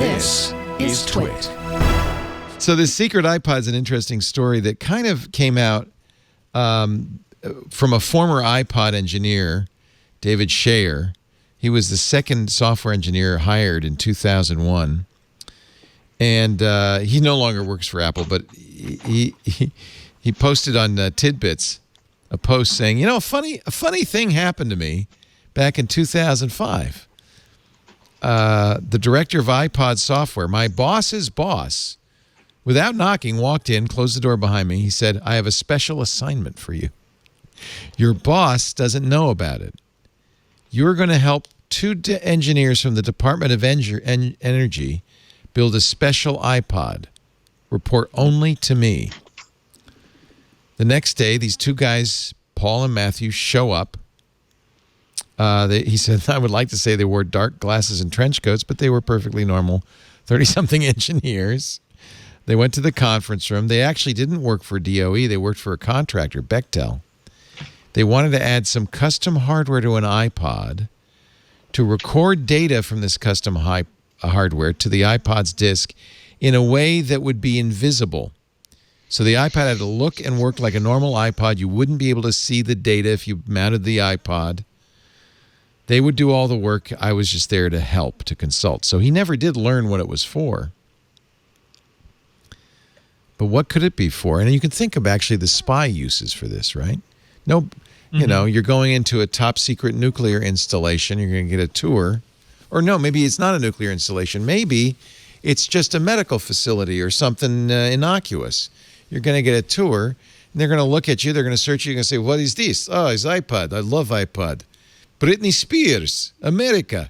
This is TWiT. So this secret iPod is an interesting story that kind of came out from a former iPod engineer, David Shayer. He was the second software engineer hired in 2001. And he no longer works for Apple, but he posted on Tidbits a post saying, you know, a funny thing happened to me back in 2005. The director of iPod software, my boss's boss, without knocking, walked in, closed the door behind me. He said, I have a special assignment for you. Your boss doesn't know about it. You're going to help two engineers from the Department of Energy build a special iPod. Report only to me. The next day, these two guys, Paul and Matthew, show up. He said, I would like to say they wore dark glasses and trench coats, but they were perfectly normal 30-something engineers. They went to the conference room. They actually didn't work for DOE. They worked for a contractor, Bechtel. They wanted to add some custom hardware to an iPod to record data from this custom hardware to the iPod's disk in a way that would be invisible. So the iPod had to look and work like a normal iPod. You wouldn't be able to see the data if you mounted the iPod. They would do all the work. I was just there to help, to consult. So he never did learn what it was for. But what could it be for? And you can think of actually the spy uses for this, right? No, you know, you're going into a top secret nuclear installation. You're going to get a tour. Or no, maybe it's not a nuclear installation. Maybe it's just a medical facility or something innocuous. You're going to get a tour, and they're going to look at you. They're going to search you. You're going to say, what is this? Oh, it's iPod. I love iPod. Britney Spears, America,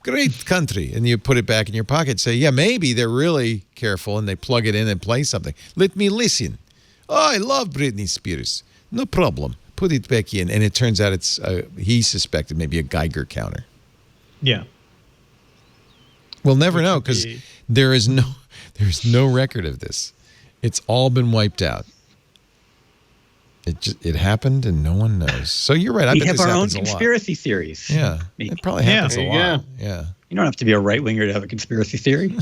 great country. And you put it back in your pocket. Say, yeah, maybe they're really careful, and they plug it in and play something. Let me listen. Oh, I love Britney Spears. No problem. Put it back in. And it turns out it's, he suspected maybe a Geiger counter. Yeah. We'll never know because there's no record of this. It's all been wiped out. It happened and no one knows. So you're right. I we bet have this our own happens a lot. conspiracy theories. Yeah, it probably happens a lot. Yeah. You don't have to be a right-winger to have a conspiracy theory.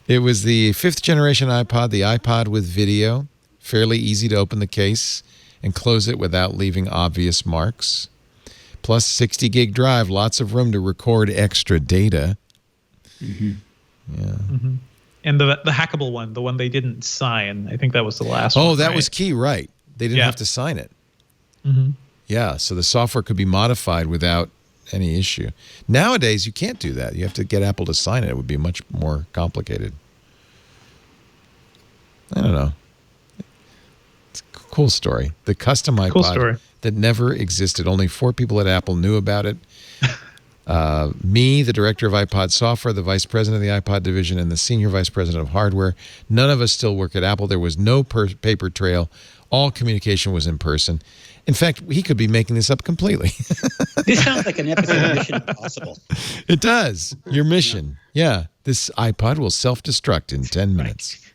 It was the 5th generation iPod, the iPod with video. Fairly easy to open the case and close it without leaving obvious marks. Plus 60 gig drive, lots of room to record extra data. Mm-hmm. Yeah. Mm-hmm. And the hackable one, the one they didn't sign, I think that was the last one. Oh, that right? was key, right. They didn't have to sign it. Mm-hmm. Yeah, so the software could be modified without any issue. Nowadays, you can't do that. You have to get Apple to sign it. It would be much more complicated. I don't know. It's a cool story. The custom iPod that never existed. Only 4 people at Apple knew about it. Me, the director of iPod software, the vice president of the iPod division, and the senior vice president of hardware. None of us still work at Apple. There was no paper trail. All communication was in person. In fact, he could be making this up completely. This sounds like an episode of Mission Impossible. It does. Your mission. Yeah. This iPod will self-destruct in 10 minutes.